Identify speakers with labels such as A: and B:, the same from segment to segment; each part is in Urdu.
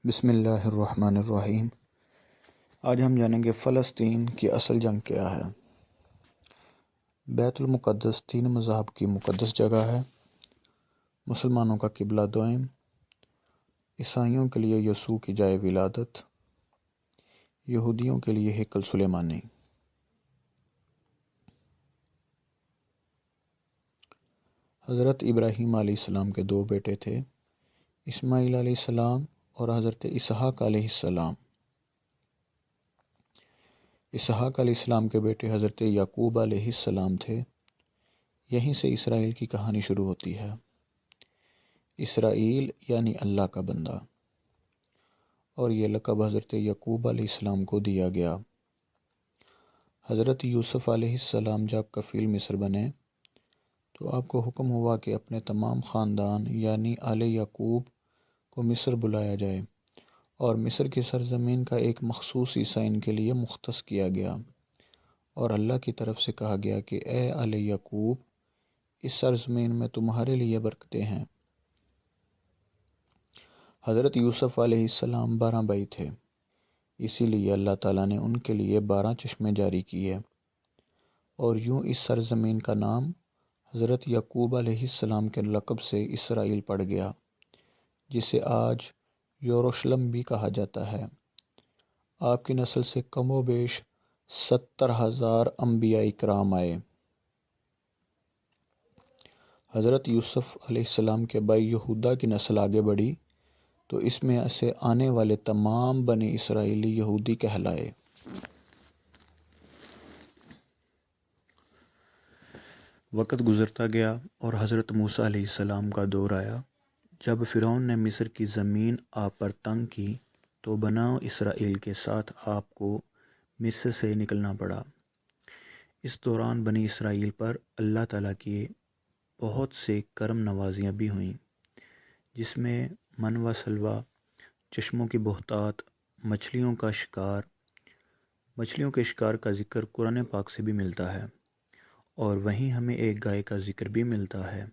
A: بسم اللہ الرحمن الرحیم۔ آج ہم جانیں گے فلسطین کی اصل جنگ کیا ہے۔ بیت المقدس تین مذاہب کی مقدس جگہ ہے۔ مسلمانوں کا قبلہ دوئم، عیسائیوں کے لیے یسوع کی جائے ولادت، یہودیوں کے لیے ہیکل سلیمانی۔ حضرت ابراہیم علیہ السلام کے دو بیٹے تھے، اسماعیل علیہ السلام اور حضرت اسحاق علیہ السلام۔ اسحاق علیہ السلام کے بیٹے حضرت یعقوب علیہ السلام تھے۔ یہیں سے اسرائیل کی کہانی شروع ہوتی ہے۔ اسرائیل یعنی اللہ کا بندہ، اور یہ لقب حضرت یعقوب علیہ السلام کو دیا گیا۔ حضرت یوسف علیہ السلام جب کفیل مصر بنے تو آپ کو حکم ہوا کہ اپنے تمام خاندان یعنی آل یعقوب کو مصر بلایا جائے، اور مصر کی سرزمین کا ایک مخصوص حصہ ان کے لیے مختص کیا گیا، اور اللہ کی طرف سے کہا گیا کہ اے آل یعقوب، اس سرزمین میں تمہارے لیے برکتیں ہیں۔ حضرت یوسف علیہ السلام 12 بھائی تھے، اسی لیے اللہ تعالیٰ نے ان کے لیے 12 چشمے جاری کیے، اور یوں اس سرزمین کا نام حضرت یعقوب علیہ السلام کے لقب سے اسرائیل پڑ گیا، جسے آج یروشلم بھی کہا جاتا ہے۔ آپ کی نسل سے کم و بیش 70,000 انبیاء کرام آئے۔ حضرت یوسف علیہ السلام کے بھائی یہودا کی نسل آگے بڑھی تو اس میں سے آنے والے تمام بنی اسرائیلی یہودی کہلائے۔ وقت گزرتا گیا اور حضرت موسیٰ علیہ السلام کا دور آیا۔ جب فرعون نے مصر کی زمین آپ پر تنگ کی تو بنو اسرائیل کے ساتھ آپ کو مصر سے نکلنا پڑا۔ اس دوران بنی اسرائیل پر اللہ تعالیٰ کی بہت سے کرم نوازیاں بھی ہوئیں، جس میں من و سلوہ، چشموں کی بہتات، مچھلیوں کے شکار کا ذکر قرآن پاک سے بھی ملتا ہے، اور وہیں ہمیں ایک گائے کا ذکر بھی ملتا ہے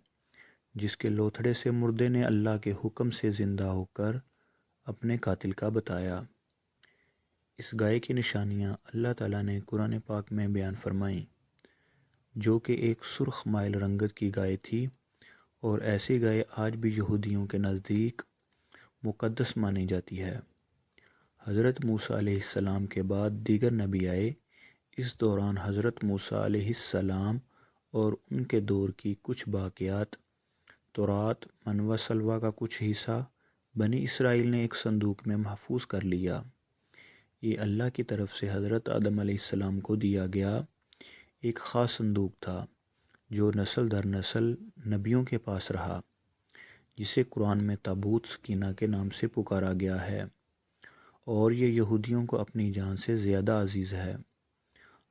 A: جس کے لوتھڑے سے مردے نے اللہ کے حکم سے زندہ ہو کر اپنے قاتل کا بتایا۔ اس گائے کی نشانیاں اللہ تعالیٰ نے قرآن پاک میں بیان فرمائیں، جو کہ ایک سرخ مائل رنگت کی گائے تھی، اور ایسی گائے آج بھی یہودیوں کے نزدیک مقدس مانی جاتی ہے۔ حضرت موسیٰ علیہ السلام کے بعد دیگر نبی آئے۔ اس دوران حضرت موسیٰ علیہ السلام اور ان کے دور کی کچھ باقیات، تورات، من و سلوہ کا کچھ حصہ بنی اسرائیل نے ایک صندوق میں محفوظ کر لیا۔ یہ اللہ کی طرف سے حضرت آدم علیہ السلام کو دیا گیا ایک خاص صندوق تھا، جو نسل در نسل نبیوں کے پاس رہا، جسے قرآن میں تابوت سکینہ کے نام سے پکارا گیا ہے، اور یہ یہودیوں کو اپنی جان سے زیادہ عزیز ہے۔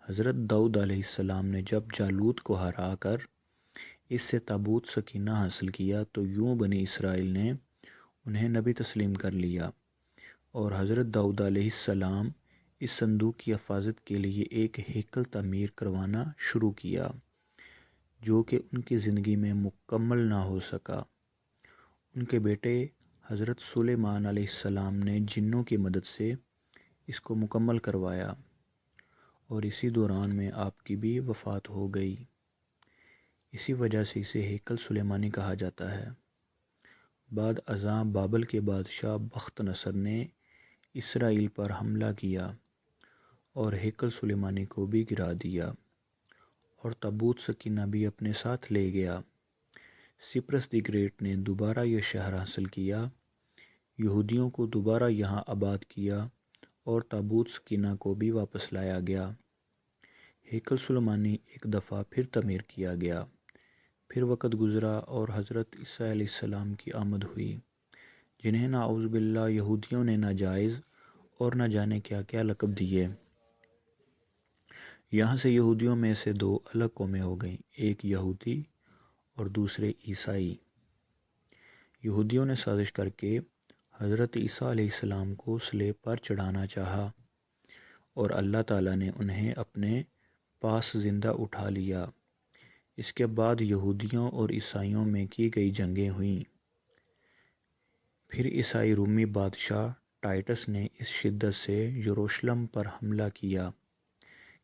A: حضرت داؤد علیہ السلام نے جب جالوت کو ہرا کر اس سے تابوت سکینہ حاصل کیا تو یوں بنی اسرائیل نے انہیں نبی تسلیم کر لیا، اور حضرت داؤد علیہ السلام اس صندوق کی حفاظت کے لیے ایک ہیکل تعمیر کروانا شروع کیا، جو کہ ان کی زندگی میں مکمل نہ ہو سکا۔ ان کے بیٹے حضرت سلیمان علیہ السلام نے جنوں کی مدد سے اس کو مکمل کروایا، اور اسی دوران میں آپ کی بھی وفات ہو گئی۔ اسی وجہ سے اسے ہیکل سلیمانی کہا جاتا ہے۔ بعد ازاں بابل کے بادشاہ بخت نصر نے اسرائیل پر حملہ کیا اور ہیکل سلیمانی کو بھی گرا دیا، اور تابوت سکینہ بھی اپنے ساتھ لے گیا۔ سپرس دی گریٹ نے دوبارہ یہ شہر حاصل کیا، یہودیوں کو دوبارہ یہاں آباد کیا، اور تابوت سکینہ کو بھی واپس لایا گیا۔ ہیکل سلیمانی ایک دفعہ پھر تعمیر کیا گیا۔ پھر وقت گزرا اور حضرت عیسیٰ علیہ السلام کی آمد ہوئی، جنہیں نعوذ باللہ یہودیوں نے ناجائز اور نہ جانے کیا کیا لقب دیے۔ یہاں سے یہودیوں میں سے دو الگ قومیں ہو گئیں، ایک یہودی اور دوسرے عیسائی۔ یہودیوں نے سازش کر کے حضرت عیسیٰ علیہ السلام کو صلیب پر چڑھانا چاہا، اور اللہ تعالیٰ نے انہیں اپنے پاس زندہ اٹھا لیا۔ اس کے بعد یہودیوں اور عیسائیوں میں کی گئی جنگیں ہوئیں۔ پھر عیسائی رومی بادشاہ ٹائٹس نے اس شدت سے یروشلم پر حملہ کیا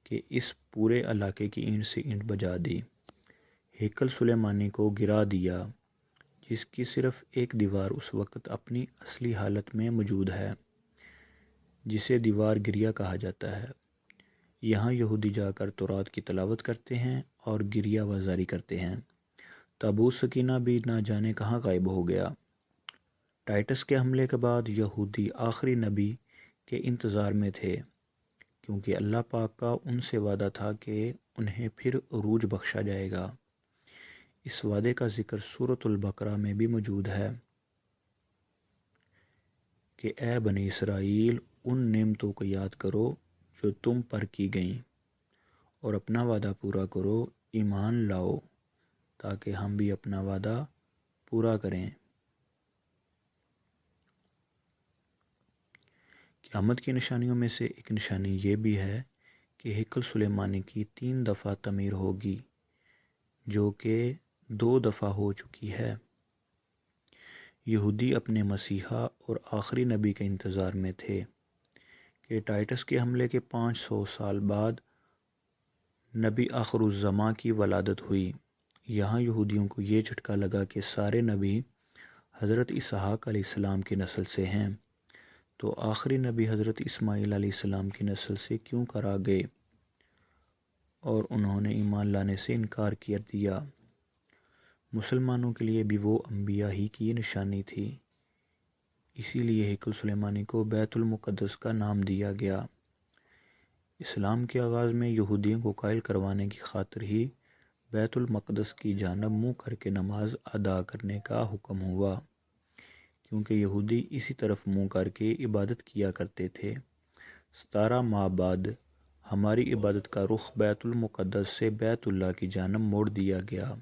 A: کہ اس پورے علاقے کی اینٹ سے اینٹ بجا دی، ہیکل سلیمانی کو گرا دیا، جس کی صرف ایک دیوار اس وقت اپنی اصلی حالت میں موجود ہے، جسے دیوار گریا کہا جاتا ہے۔ یہاں یہودی جا کر تورات کی تلاوت کرتے ہیں اور گریہ وزاری کرتے ہیں۔ تابوت سکینہ بھی نہ جانے کہاں غائب ہو گیا۔ ٹائٹس کے حملے کے بعد یہودی آخری نبی کے انتظار میں تھے، کیونکہ اللہ پاک کا ان سے وعدہ تھا کہ انہیں پھر عروج بخشا جائے گا۔ اس وعدے کا ذکر سورۃ البقرہ میں بھی موجود ہے کہ اے بنی اسرائیل، ان نعمتوں کو یاد کرو جو تم پر کی گئیں، اور اپنا وعدہ پورا کرو، ایمان لاؤ، تاکہ ہم بھی اپنا وعدہ پورا کریں۔ قیامت کی نشانیوں میں سے ایک نشانی یہ بھی ہے کہ ہیکل سلیمانی کی 3 دفعہ تعمیر ہوگی، جو کہ 2 دفعہ ہو چکی ہے۔ یہودی اپنے مسیحا اور آخری نبی کے انتظار میں تھے کہ ٹائٹس کے حملے کے 500 سال بعد نبی آخر الزماں کی ولادت ہوئی۔ یہاں یہودیوں کو یہ جھٹکا لگا کہ سارے نبی حضرت اسحاق علیہ السلام کی نسل سے ہیں، تو آخری نبی حضرت اسماعیل علیہ السلام کی نسل سے کیوں کرا گئے، اور انہوں نے ایمان لانے سے انکار کر دیا۔ مسلمانوں کے لیے بھی وہ انبیاء ہی کی نشانی تھی، اسی لیے ہیکل سلیمانی کو بیت المقدس کا نام دیا گیا۔ اسلام کے آغاز میں یہودیوں کو قائل کروانے کی خاطر ہی بیت المقدس کی جانب منہ کر کے نماز ادا کرنے کا حکم ہوا، کیونکہ یہودی اسی طرف منہ کر کے عبادت کیا کرتے تھے۔ 17 ماہ بعد ہماری عبادت کا رخ بیت المقدس سے بیت اللہ کی جانب موڑ دیا گیا،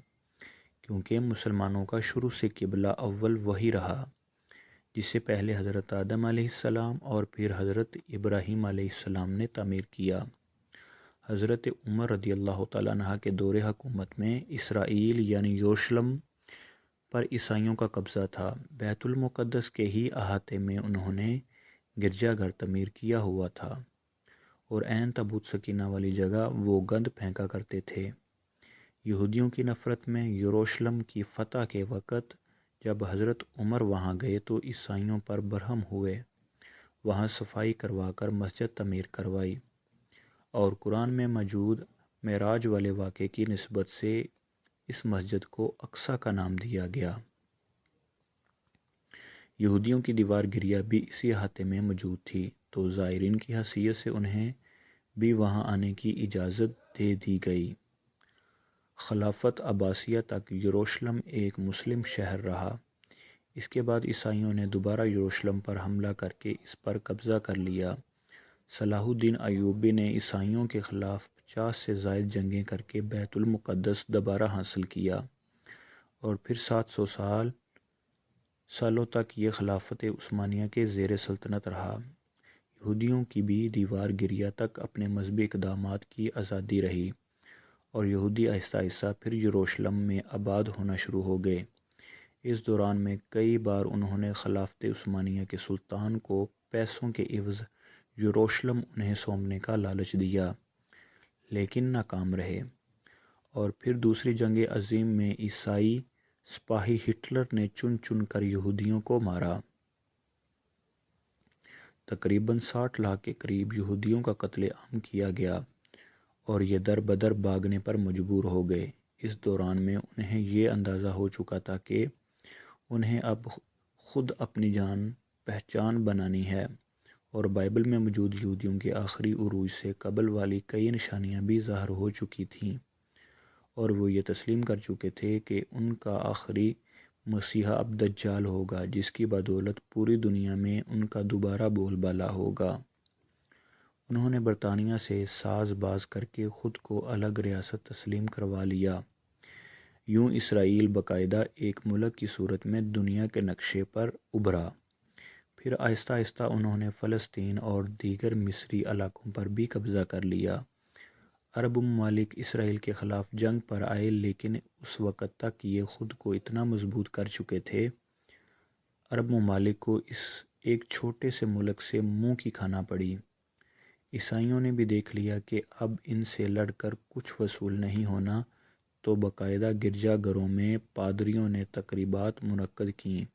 A: کیونکہ مسلمانوں کا شروع سے قبلہ اول وہی رہا، جسے پہلے حضرت آدم علیہ السلام اور پھر حضرت ابراہیم علیہ السلام نے تعمیر کیا۔ حضرت عمر رضی اللہ تعالیٰ عنہ کے دور حکومت میں اسرائیل یعنی یروشلم پر عیسائیوں کا قبضہ تھا۔ بیت المقدس کے ہی احاطے میں انہوں نے گرجا گھر تعمیر کیا ہوا تھا، اور عین تابوت سکینہ والی جگہ وہ گند پھینکا کرتے تھے۔ یہودیوں کی نفرت میں یروشلم کی فتح کے وقت جب حضرت عمر وہاں گئے تو عیسائیوں پر برہم ہوئے، وہاں صفائی کروا کر مسجد تعمیر کروائی، اور قرآن میں موجود معراج والے واقعے کی نسبت سے اس مسجد کو اقصی کا نام دیا گیا۔ یہودیوں کی دیوار گریہ بھی اسی احاطے میں موجود تھی، تو زائرین کی حیثیت سے انہیں بھی وہاں آنے کی اجازت دے دی گئی۔ خلافت عباسیہ تک یروشلم ایک مسلم شہر رہا۔ اس کے بعد عیسائیوں نے دوبارہ یروشلم پر حملہ کر کے اس پر قبضہ کر لیا۔ صلاح الدین ایوبی نے عیسائیوں کے خلاف 50 سے زائد جنگیں کر کے بیت المقدس دوبارہ حاصل کیا، اور پھر 700 سالوں تک یہ خلافت عثمانیہ کے زیر سلطنت رہا۔ یہودیوں کی بھی دیوار گریہ تک اپنے مذہبی اقدامات کی آزادی رہی، اور یہودی آہستہ آہستہ پھر یروشلم میں آباد ہونا شروع ہو گئے۔ اس دوران میں کئی بار انہوں نے خلافت عثمانیہ کے سلطان کو پیسوں کے عوض یروشلم انہیں سونپنے کا لالچ دیا، لیکن ناکام رہے، اور پھر دوسری جنگ عظیم میں عیسائی سپاہی ہٹلر نے چن چن کر یہودیوں کو مارا۔ تقریباً 60 لاکھ کے قریب یہودیوں کا قتل عام کیا گیا، اور یہ در بدر بھاگنے پر مجبور ہو گئے۔ اس دوران میں انہیں یہ اندازہ ہو چکا تھا کہ انہیں اب خود اپنی جان پہچان بنانی ہے، اور بائبل میں موجود یہودیوں کے آخری عروج سے قبل والی کئی نشانیاں بھی ظاہر ہو چکی تھیں، اور وہ یہ تسلیم کر چکے تھے کہ ان کا آخری مسیحا اب دجال ہوگا، جس کی بدولت پوری دنیا میں ان کا دوبارہ بول بالا ہوگا۔ انہوں نے برطانیہ سے ساز باز کر کے خود کو الگ ریاست تسلیم کروا لیا۔ یوں اسرائیل باقاعدہ ایک ملک کی صورت میں دنیا کے نقشے پر ابھرا۔ پھر آہستہ آہستہ انہوں نے فلسطین اور دیگر مصری علاقوں پر بھی قبضہ کر لیا۔ عرب ممالک اسرائیل کے خلاف جنگ پر آئے، لیکن اس وقت تک یہ خود کو اتنا مضبوط کر چکے تھے، عرب ممالک کو اس ایک چھوٹے سے ملک سے منہ کی کھانا پڑی۔ عیسائیوں نے بھی دیکھ لیا کہ اب ان سے لڑ کر کچھ وصول نہیں ہونا، تو باقاعدہ گرجا گھروں میں پادریوں نے تقریبات منعقد کیں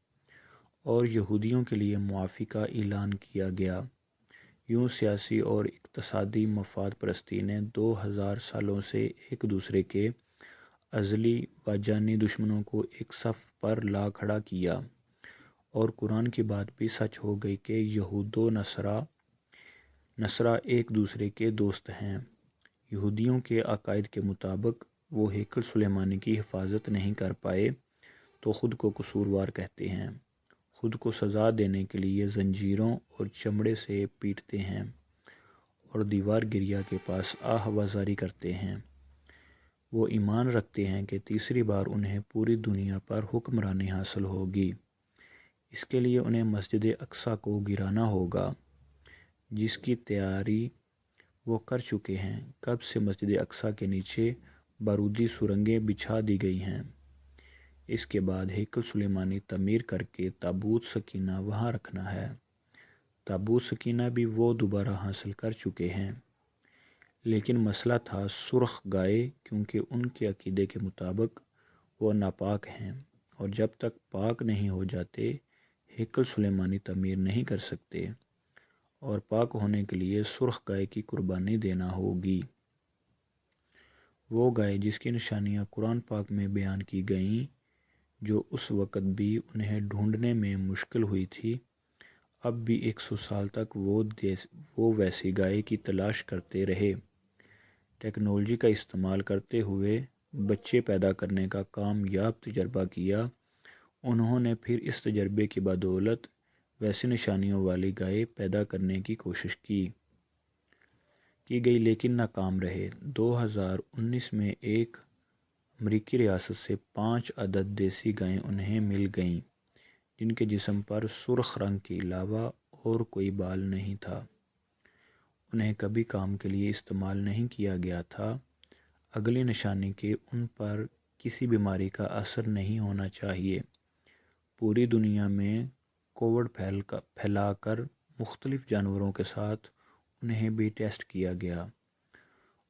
A: اور یہودیوں کے لیے معافی کا اعلان کیا گیا۔ یوں سیاسی اور اقتصادی مفاد پرستی نے 2000 سالوں سے ایک دوسرے کے ازلی و جانی دشمنوں کو ایک صف پر لا کھڑا کیا، اور قرآن کی بات بھی سچ ہو گئی کہ یہود و نصارہ ایک دوسرے کے دوست ہیں۔ یہودیوں کے عقائد کے مطابق وہ ہیکل سلیمانی کی حفاظت نہیں کر پائے تو خود کو قصوروار کہتے ہیں، خود کو سزا دینے کے لیے زنجیروں اور چمڑے سے پیٹتے ہیں اور دیوار گریا کے پاس آہ وزاری کرتے ہیں۔ وہ ایمان رکھتے ہیں کہ تیسری بار انہیں پوری دنیا پر حکمرانی حاصل ہوگی۔ اس کے لیے انہیں مسجد اقصیٰ کو گرانا ہوگا، جس کی تیاری وہ کر چکے ہیں۔ کب سے مسجد اقصیٰ کے نیچے بارودی سرنگیں بچھا دی گئی ہیں۔ اس کے بعد ہیکل سلیمانی تعمیر کر کے تابوت سکینہ وہاں رکھنا ہے۔ تابوت سکینہ بھی وہ دوبارہ حاصل کر چکے ہیں، لیکن مسئلہ تھا سرخ گائے، کیونکہ ان کے عقیدے کے مطابق وہ ناپاک ہیں، اور جب تک پاک نہیں ہو جاتے ہیکل سلیمانی تعمیر نہیں کر سکتے، اور پاک ہونے کے لیے سرخ گائے کی قربانی دینا ہوگی۔ وہ گائے جس کی نشانیاں قرآن پاک میں بیان کی گئیں، جو اس وقت بھی انہیں ڈھونڈنے میں مشکل ہوئی تھی، اب بھی 100 سال تک وہ ویسی گائے کی تلاش کرتے رہے۔ ٹیکنالوجی کا استعمال کرتے ہوئے بچے پیدا کرنے کا کامیاب تجربہ کیا۔ انہوں نے پھر اس تجربے کی بدولت ویسی نشانیوں والی گائے پیدا کرنے کی کوشش کی گئی، لیکن ناکام رہے۔ 2019 میں ایک امریکی ریاست سے 5 عدد دیسی گائیں انہیں مل گئیں، جن کے جسم پر سرخ رنگ کے علاوہ اور کوئی بال نہیں تھا۔ انہیں کبھی کام کے لیے استعمال نہیں کیا گیا تھا۔ اگلی نشانی کہ ان پر کسی بیماری کا اثر نہیں ہونا چاہیے۔ پوری دنیا میں کووڈ پھیلا کر مختلف جانوروں کے ساتھ انہیں بھی ٹیسٹ کیا گیا،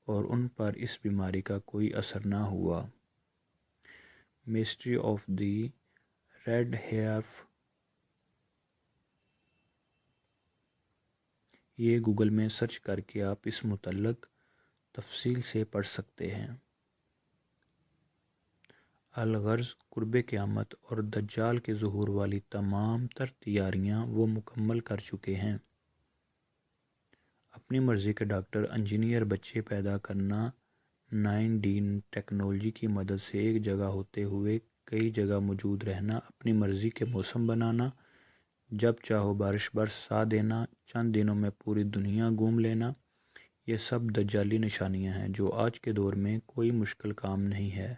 A: اور ان پر اس بیماری کا کوئی اثر نہ ہوا۔ Mystery of the red hair, یہ گوگل میں سرچ کر کے آپ اس متعلق تفصیل سے پڑھ سکتے ہیں۔ الغرض قرب قیامت اور دجال کے ظہور والی تمام تر تیاریاں وہ مکمل کر چکے ہیں۔ اپنی مرضی کے ڈاکٹر، انجینئر، بچے پیدا کرنا، 9D ٹیکنالوجی کی مدد سے ایک جگہ ہوتے ہوئے کئی جگہ موجود رہنا، اپنی مرضی کے موسم بنانا، جب چاہو بارش برسا دینا، چند دنوں میں پوری دنیا گھوم لینا، یہ سب دجالی نشانیاں ہیں جو آج کے دور میں کوئی مشکل کام نہیں ہے۔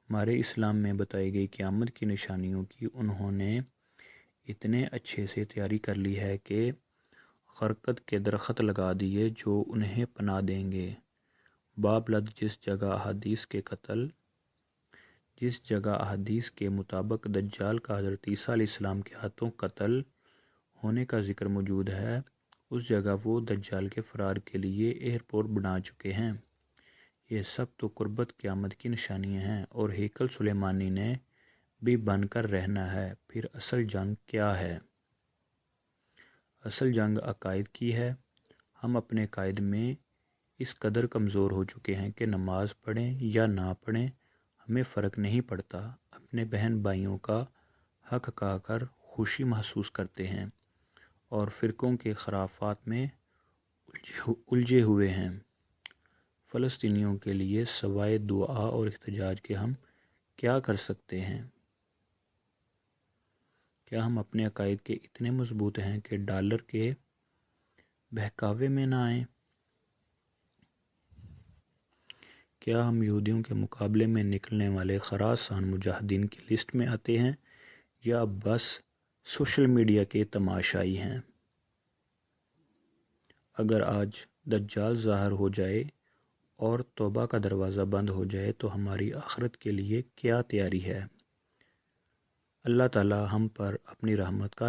A: ہمارے اسلام میں بتائی گئی قیامت کی نشانیوں کی انہوں نے اتنے اچھے سے تیاری کر لی ہے کہ غرقت کے درخت لگا دیے جو انہیں پناہ دیں گے۔ باب لد جس جگہ احادیث کے مطابق دجال کا حضرت عیسیٰ علیہ السلام کے ہاتھوں قتل ہونے کا ذکر موجود ہے، اس جگہ وہ دجال کے فرار کے لیے ایئرپورٹ بنا چکے ہیں۔ یہ سب تو قربت قیامت کی نشانیاں ہیں، اور ہیکل سلیمانی نے بھی بن کر رہنا ہے۔ پھر اصل جنگ کیا ہے؟ اصل جنگ عقائد کی ہے۔ ہم اپنے عقائد میں اس قدر کمزور ہو چکے ہیں کہ نماز پڑھیں یا نہ پڑھیں ہمیں فرق نہیں پڑتا، اپنے بہن بھائیوں کا حق کھا کر خوشی محسوس کرتے ہیں، اور فرقوں کے خرافات میں الجھے ہوئے ہیں۔ فلسطینیوں کے لیے سوائے دعا اور احتجاج کے ہم کیا کر سکتے ہیں؟ کیا ہم اپنے عقائد کے اتنے مضبوط ہیں کہ ڈالر کے بہکاوے میں نہ آئیں؟ کیا ہم یہودیوں کے مقابلے میں نکلنے والے خراسان مجاہدین کی لسٹ میں آتے ہیں، یا بس سوشل میڈیا کے تماشائی ہیں؟ اگر آج دجال ظاہر ہو جائے اور توبہ کا دروازہ بند ہو جائے تو ہماری آخرت کے لیے کیا تیاری ہے؟ اللہ تعالی ہم پر اپنی رحمت کا